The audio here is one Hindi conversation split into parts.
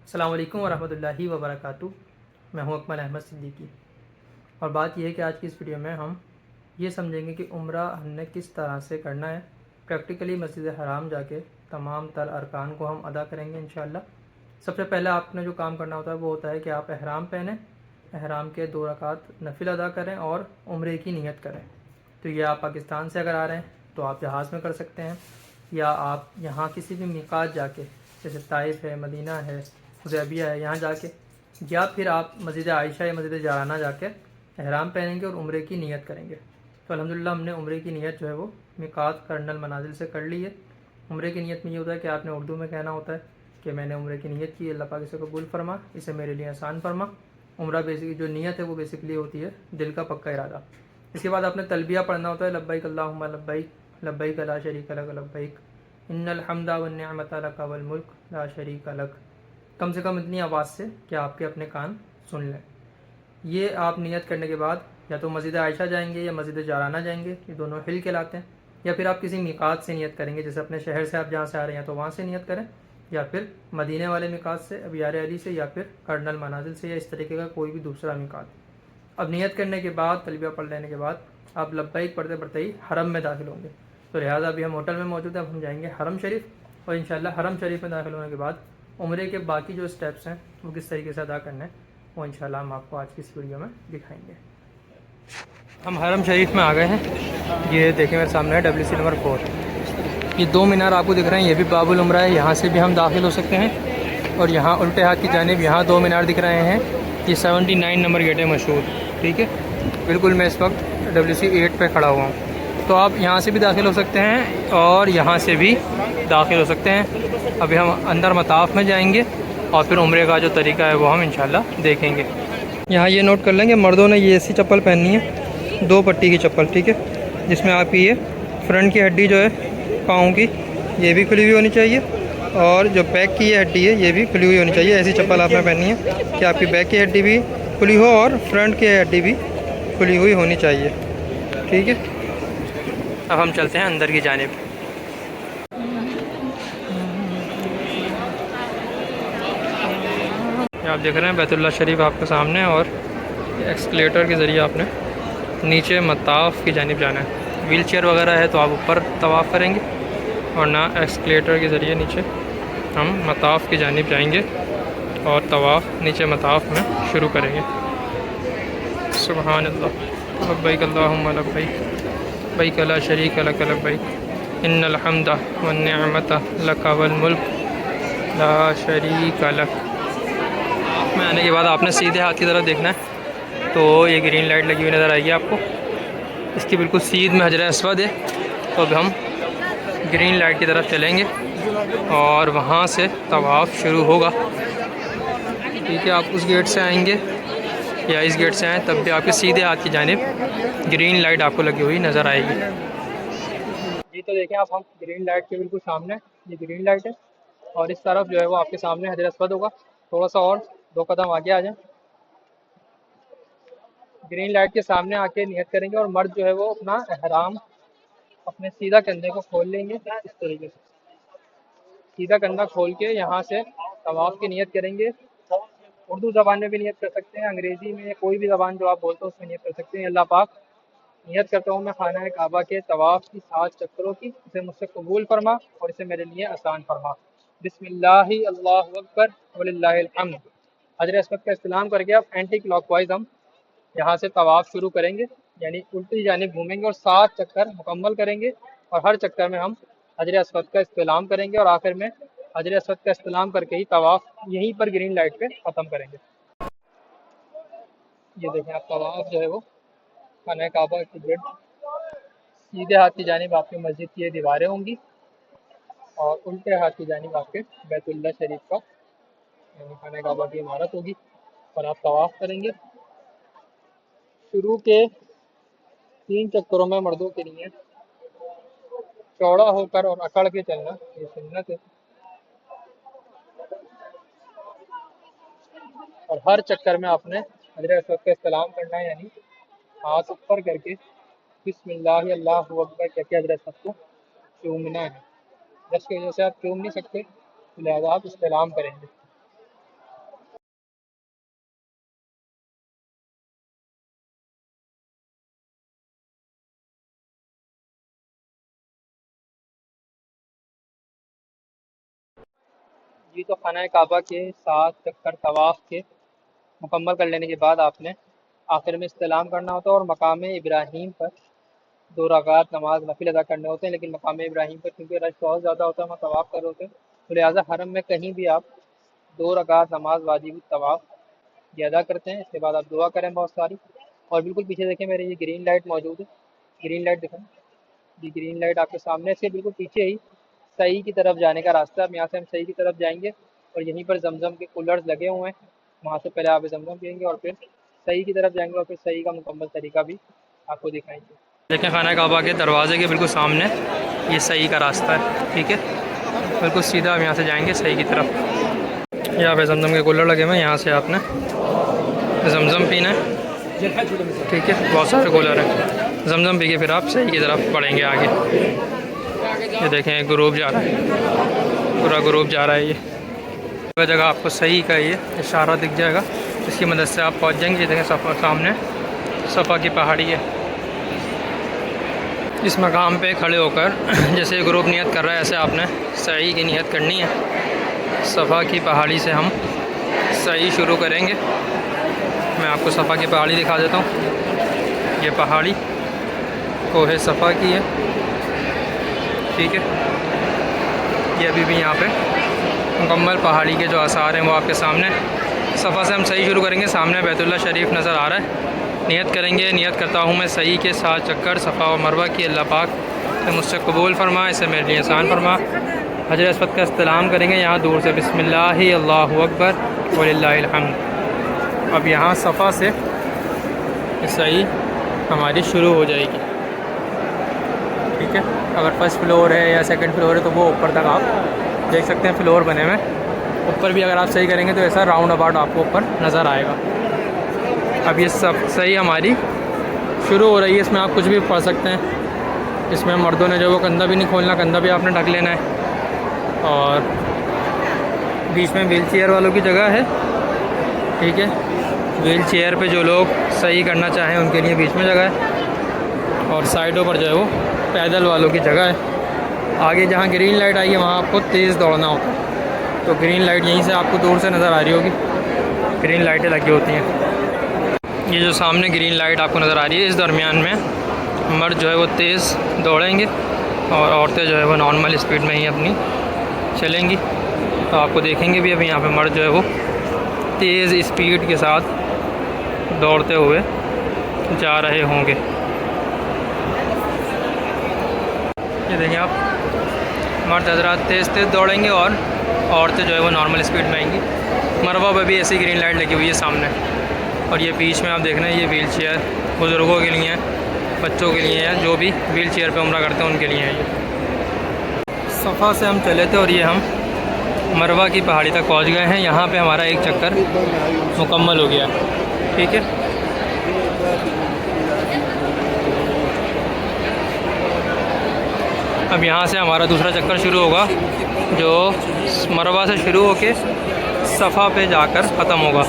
अस्सलाम वालेकुम वरहमतुल्लाहि वबरकातुहू। मैं हूं अकमल अहमद सिद्दीकी और बात यह है कि आज की इस वीडियो में हम ये समझेंगे कि उम्रा हमने किस तरह से करना है। प्रैक्टिकली मस्जिद हराम जाके तमाम तर अरकान को हम अदा करेंगे इंशाअल्लाह। सबसे पहले आपने जो काम करना होता है वो होता है कि आप एहराम पहने, एहराम के 2 रकात नफिल अदा करें और उम्रे की नीयत करें। तो ये आप पाकिस्तान से अगर आ रहे हैं तो आप जहाज़ में कर सकते हैं, या आप यहाँ किसी भी मिकात जाके जैसे ताइफ है, मदीना है, हुदैबिया है, यहाँ जाके, या फिर आप मस्जिद आयशा या मस्जिद जाराना जाके एहराम पहनेंगे और उम्रे की नीयत करेंगे। तो अल्हम्दुलिल्लाह हमने उम्रे की नीयत जो है वो मिकात कर्नल मनाजिल से कर ली है। उम्रे की नीयत में ये होता है कि आपने उर्दू में कहना होता है कि मैंने उम्रे की नीयत की, अल्लाह पाक इसे कबूल फरमा, इसे मेरे लिए आसान फरमा। उम्रा बेसिकली जो नीयत है वो बेसिकली होती है दिल का पक्का इरादा। इसके बाद आपने तलबिया पढ़ना होता है, लब्बैक अल्लाहुम्मा लब्बैक, लब्बैक ला शरीका लक लब्बैक, इन्नल हम्दा वन निअमता लक वल मुल्क ला शरीका लक। कम से कम इतनी आवाज़ से कि आपके अपने कान सुन लें। ये आप नियत करने के बाद या तो मस्जिद आयशा जाएंगे या मस्जिद जाराना जाएंगे, ये दोनों हिल के लाते हैं, या फिर आप किसी मिकात से नियत करेंगे, जैसे अपने शहर से आप जहाँ से आ रहे हैं तो वहाँ से नियत करें, या फिर मदीने वाले मिकात से, अब यार अली से, या फिर कर्नल मनाजिल से, या इस तरीके का कोई भी दूसरा मिकात। अब नियत करने के बाद, तलबिया पढ़ लेने के बाद आप लब्बैक पढ़ते पढ़ते ही हरम में दाखिल होंगे। तो लिहाजा अभी हम होटल में मौजूद हैं, अब हम जाएंगे हरम शरीफ, और इंशाल्लाह हरम शरीफ में दाखिल होने के बाद उम्रे के बाकी जो स्टेप्स हैं वो किस तरीके से अदा करने हैं वो इंशाल्लाह हम आपको आज की इस वीडियो में दिखाएंगे। हम हरम शरीफ में आ गए हैं। ये देखें मेरे सामने है WC नंबर 4। ये 2 मीनार आपको दिख रहे हैं, ये भी बाबुल उम्रा है, यहाँ से भी हम दाखिल हो सकते हैं। और यहाँ उल्टे हाथ की जानिब यहाँ 2 मीनार दिख रहे हैं, ये 79 नंबर गेट है मशहूर, ठीक है। बिल्कुल मैं इस वक्त WC 8 पे खड़ा हुआ हूँ। तो आप यहाँ से भी दाखिल हो सकते हैं और यहाँ से भी दाखिल हो सकते हैं। अभी हम अंदर मताफ़ में जाएंगे और फिर उम्रे का जो तरीका है वो हम इंशाल्लाह देखेंगे। यहाँ ये नोट कर लेंगे, मर्दों ने ये ऐसी चप्पल पहननी है, 2 पट्टी की चप्पल, ठीक है, जिसमें आपकी ये फ्रंट की हड्डी जो है पाँव की ये भी खुली हुई होनी चाहिए, और जो बैक की ये हड्डी है ये भी खुली हुई होनी चाहिए। ऐसी चप्पल आपने पहननी है कि आपकी बैक की हड्डी भी खुली हो और फ्रंट की हड्डी भी खुली हुई होनी चाहिए, ठीक है। अब हम चलते हैं अंदर की जानिब। आप देख रहे हैं बैतुल्लाह शरीफ आपके सामने, और एक्सकलेटर के ज़रिए आपने नीचे मताफ़ की जानिब जाना है। व्हील चेयर वगैरह है तो आप ऊपर तवाफ़ करेंगे, और ना एक्सकलेटर के ज़रिए नीचे हम मताफ़ की जानिब जाएंगे और तवाफ़ नीचे मताफ़ में शुरू करेंगे। सुबहान अल्लाह, लब्बैक अल्लाहुम्मा लब्बैक, लब्बैक ला शरीका लक लब्बैक, इन्नल हम्दा वन निअमता लक वल मुल्क ला शरीका लक। में आने के बाद आपने सीधे हाथ की तरफ देखना है, तो ये ग्रीन लाइट लगी हुई नज़र आएगी आपको, इसकी बिल्कुल सीध में हजर अस्वद है। तो अब हम ग्रीन लाइट की तरफ चलेंगे और वहाँ से तवाफ़ शुरू होगा, ठीक है। आप उस गेट से आएंगे या इस गेट से आएँ तब भी आपके सीधे हाथ की जानिब ग्रीन लाइट आपको लगी हुई नज़र आएगी। जी तो देखें आप, हम ग्रीन लाइट के बिल्कुल सामने, ये ग्रीन लाइट है, और इस तरफ जो है वो आपके सामने हजर अस्वद होगा। थोड़ा सा और 2 कदम आगे आ जाएं, ग्रीन लाइट के सामने आके नियत करेंगे, और मर्द जो है वो अपना एहराम अपने सीधा कंधे को खोल लेंगे, इस तरीके से सीधा कंधा खोल के यहाँ से तवाफ़ की नियत करेंगे। उर्दू ज़बान में भी नियत कर सकते हैं, अंग्रेज़ी में, कोई भी ज़बान जो आप बोलते हो उसमें नियत कर सकते हैं। अल्लाह पाक, नियत करता हूँ मैं खाना काबा के तवाफ़ की 7 चक्करों की, इसे मुझसे कबूल फरमा और इसे मेरे लिए आसान फरमा। बिस्मिल्लाहि अल्लाहु अकबर वलिल्लाहिल हम्द। हजर अस्वद का इस्तेमाल करके आप एंटी क्लॉकवाइज हम यहाँ से तवाफ़ शुरू करेंगे, यानी उल्टी जानिब घूमेंगे और 7 चक्कर मुकम्मल करेंगे, और हर चक्कर में हम हजर अस्वद का इस्तेमाल करेंगे, और आखिर में हजर अस्वद का इस्तेमाल करके ही तवाफ़ यहीं पर ग्रीन लाइट पे ख़त्म करेंगे। ये देखें आप, तवाफ़ जो है वो खाना काबा की गेट, सीधे हाथ की जानिब आपकी मस्जिद की ये दीवारें होंगी, और उल्टे हाथ की जानिब आपके बैतुल्लाह शरीफ का यानी खाना काबा की इमारत होगी, और आप तवाफ़ करेंगे। शुरू के 3 चक्करों में मर्दों के लिए चौड़ा होकर और अकड़ के चलना ये सुन्नत है, और हर चक्कर में आपने हजर अस्वद का इस्तेमाल करना है, यानी हाथ ऊपर करके बिस्मिल्लाह अल्लाहु अकबर कहके हजर अस्वद को चूमना है। जिसकी वजह से आप चूम नहीं सकते, तो लिहाजा आप इस्तेमाल करेंगे। जी तो खाना काबा के 7 चक्कर तवाफ़ के मुकम्मल कर लेने के बाद आपने आखिर में इस्तिलाम करना होता है और मकाम इब्राहीम पर 2 रकात नमाज नफिल अदा करने होते हैं। लेकिन मकाम इब्राहीम पर क्योंकि रश बहुत ज़्यादा होता है, वहाँ तवाफ़ कर रहे होते हैं, तो लिहाजा हरम में कहीं भी आप 2 रकात नमाज वाजिब तवाफ़ ये अदा करते हैं। इसके बाद आप दुआ करें बहुत सारी। और बिल्कुल पीछे देखें मेरे ये ग्रीन लाइट मौजूद है, ग्रीन लाइट दिखाएं जी, ग्रीन लाइट आपके सामने से बिल्कुल पीछे ही सही की तरफ जाने का रास्ता है। अब यहाँ से हम सही की तरफ जाएंगे और यहीं पर जमजम के कूलर्स लगे हुए हैं, वहाँ से पहले आप जमजम पियेंगे और फिर सही की तरफ जाएंगे और फिर सही का मुकम्मल तरीका भी आपको दिखाएंगे। देखें खाना काबा के दरवाजे के बिल्कुल सामने ये सही का रास्ता है, ठीक है, बिल्कुल सीधा आप यहाँ से जाएंगे सही की तरफ। यहाँ पे जमजम के कूलर लगे हुए हैं, यहाँ से आपने जमजम पीना है, ठीक है, बहुत सारे कूलर हैं। जमजम पी के फिर आप सही की तरफ बढ़ेंगे आगे। ये देखें ग्रुप जा रहा है, पूरा ग्रुप जा रहा है। ये जगह आपको सही का ये इशारा दिख जाएगा, इसकी मदद से आप पहुंच जाएंगे। ये देखें सफ़ा सामने सफ़ा की पहाड़ी है। इस मकाम पे खड़े होकर जैसे ग्रुप नियत कर रहा है ऐसे आपने सही की नियत करनी है। सफ़ा की पहाड़ी से हम सही शुरू करेंगे। मैं आपको सफ़ा की पहाड़ी दिखा देता हूँ। ये पहाड़ी कोहे सफ़ा की है, ठीक है। ये अभी भी यहाँ पे मुकम्मल पहाड़ी के जो आसार हैं वो आपके सामने। सफ़ा से हम सही शुरू करेंगे, सामने बैतुल्लाह शरीफ नज़र आ रहा है। नियत करेंगे, नियत करता हूँ मैं सही के 7 चक्कर सफ़ा व मरवा की, अल्लाह पाक तो मुझसे कबूल फरमा, इसे मेरे लिए आसान फरमा। हजर अस्वद का इस्तिलाम करेंगे यहाँ दूर से, बिस्मिल्लाह अल्लाहु अकबर वलिल्लाहिल हम्द। अब यहाँ सफ़ा से सही हमारी शुरू हो जाएगी, ठीक है। अगर फर्स्ट फ्लोर है या सेकंड फ्लोर है तो वो ऊपर तक आप देख सकते हैं फ्लोर बने हुए। ऊपर भी अगर आप सही करेंगे तो ऐसा राउंड अबाउट आपको ऊपर नज़र आएगा। अब ये सब सही हमारी शुरू हो रही है। इसमें आप कुछ भी पढ़ सकते हैं। इसमें मर्दों ने जो वो कंधा भी नहीं खोलना, कंधा भी आपने ढक लेना है। और बीच में व्हील चेयर वालों की जगह है, ठीक है। व्हील चेयर पे जो लोग सही करना चाहें उनके लिए बीच में जगह है और साइडों पर जो है वो पैदल वालों की जगह है। आगे जहाँ ग्रीन लाइट आई है वहाँ आपको तेज़ दौड़ना होता है, तो ग्रीन लाइट यहीं से आपको दूर से नज़र आ रही होगी, ग्रीन लाइटें लगी होती हैं। ये जो सामने ग्रीन लाइट आपको नज़र आ रही है, इस दरमियान में मर्द जो है वो तेज़ दौड़ेंगे और औरतें जो है वो नॉर्मल स्पीड में ही अपनी चलेंगी। तो आपको देखेंगे भी अभी यहाँ पे मर्द जो है वो तेज़ स्पीड के साथ दौड़ते हुए जा रहे होंगे। ये देखिए आप, मर्द हजरात तेज़ दौड़ेंगे और औरतें जो है वो नॉर्मल स्पीड में आएंगी। मरवा पर भी ऐसी ग्रीन लाइट लगी हुई है सामने। और ये बीच में आप देख रहे हैं, ये व्हील चेयर बुज़ुर्गों के लिए हैं, बच्चों के लिए हैं, जो भी व्हील चेयर पे उम्रा करते हैं उनके लिए हैं। ये सफ़ा से हम चले थे और ये हम मरवा की पहाड़ी तक पहुंच गए हैं। यहाँ पे हमारा एक चक्कर मुकम्मल हो गया, ठीक है। अब यहाँ से हमारा दूसरा चक्कर शुरू होगा, जो मरवा से शुरू होके सफ़ा पे जाकर ख़त्म होगा।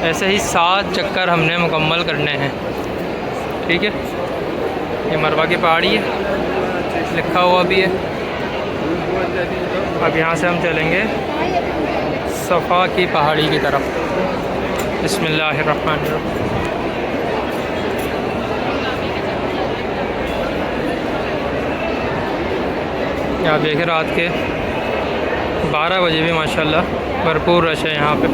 ऐसे ही 7 चक्कर हमने मुकम्मल करने हैं, ठीक है। ये मरवा की पहाड़ी है, लिखा हुआ भी है। अब यहाँ से हम चलेंगे सफ़ा की पहाड़ी की तरफ। बिस्मिल्लाहिर्रहमानिर्रहीम। आप देखें रात के 12 बजे भी माशाल्लाह भरपूर रश है यहाँ पे।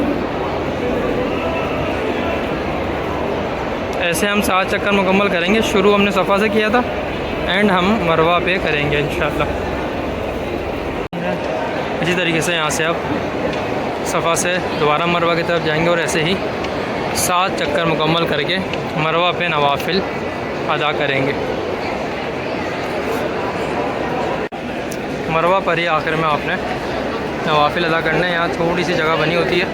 ऐसे हम 7 चक्कर मुकम्मल करेंगे। शुरू हमने सफ़ा से किया था, एंड हम मरवा पे करेंगे इंशाल्लाह। इसी तरीके से यहाँ से अब सफ़ा से दोबारा मरवा की तरफ जाएंगे और ऐसे ही 7 चक्कर मुकम्मल करके मरवा पे नवाफिल अदा करेंगे। मरवा पर ही आखिर में आपने नवाफिल अदा करने हैं। यहाँ थोड़ी सी जगह बनी होती है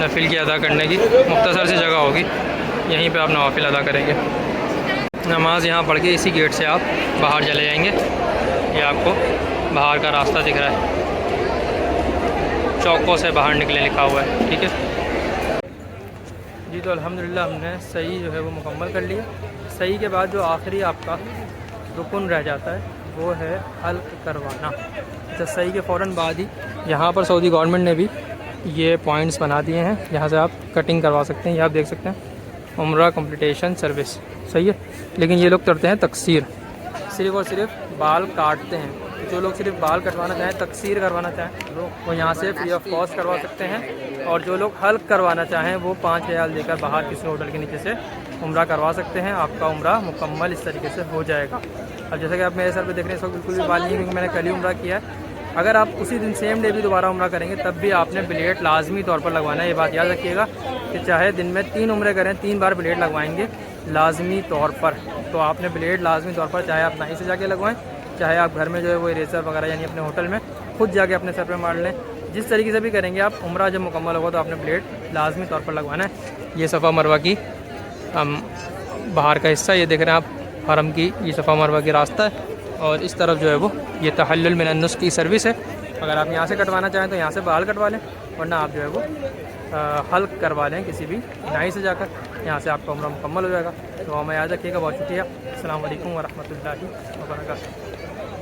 नफिल की अदा करने की, मुख्तसर सी जगह होगी, यहीं पे आप नवाफिल अदा करेंगे। नमाज यहाँ पढ़ के इसी गेट से आप बाहर चले जाएंगे। ये आपको बाहर का रास्ता दिख रहा है, चौकों से बाहर निकले लिखा हुआ है, ठीक है जी। तो अल्हम्दुलिल्लाह हमने सही जो है वो मुकम्मल कर लिया। सही के बाद जो आखिरी आपका रुकन रह जाता है वो है हल्क करवाना। अच्छा, सही के फ़ौरन बाद ही यहाँ पर सऊदी गवर्नमेंट ने भी ये पॉइंट्स बना दिए हैं, जहाँ से आप कटिंग करवा सकते हैं। ये आप देख सकते हैं उम्रा कंप्लीटेशन सर्विस, सही है। लेकिन ये लोग करते हैं तकसीर, सिर्फ़ और सिर्फ बाल काटते हैं। जो लोग सिर्फ बाल कटवाना चाहें, तकसीर करवाना चाहें, वो यहाँ से फ्री ऑफ कॉस्ट करवा सकते हैं। और जो लोग हल्क करवाना चाहें वो 5 रियाल देकर बाहर किसी होटल के नीचे से उम्रा करवा सकते हैं। आपका उम्रा मुकम्मल इस तरीके से हो जाएगा। अब जैसे कि आप मेरे सर पे देख रहे हैं, इस वक्त बिल्कुल भी बाल नहीं है क्योंकि मैंने कल ही उम्रा किया है। अगर आप उसी दिन सेम डे भी दोबारा उम्रा करेंगे तब भी आपने ब्लेड लाजमी तौर पर लगवाना है। ये बात याद रखिएगा कि चाहे दिन में 3 उम्रे करें, 3 बार ब्लेड लगवाएंगे लाजमी तौर पर। तो आपने ब्लेड लाजमी तौर पर, चाहे आप नाई से जाके लगवाएं, चाहे आप घर में जो है वो इरेजर वगैरह यानी अपने होटल में खुद जाके अपने सर पे मार लें, जिस तरीके से भी करेंगे आप, उम्रा जब मुकम्मल होगा तो आपने ब्लेड लाजमी तौर पर लगवाना है। ये सफ़ा मरवा की बाहर का हिस्सा, ये देख रहे हैं आप हरम की, ये सफ़ा मरवा की रास्ता है। और इस तरफ जो है वो ये तहल्लुल मिनन नुस्ख की सर्विस है। अगर आप यहाँ से कटवाना चाहें तो यहाँ से बाल कटवा लें, वरना आप जो है वो हल्क करवा लें किसी भी नाई से जाकर। यहाँ से आपका उम्रा मुकम्मल हो जाएगा। तो हमें याद रखिएगा। बहुत शुक्रिया। अस्सलाम वालेकुम व रहमतुल्लाहि व बरकातहू।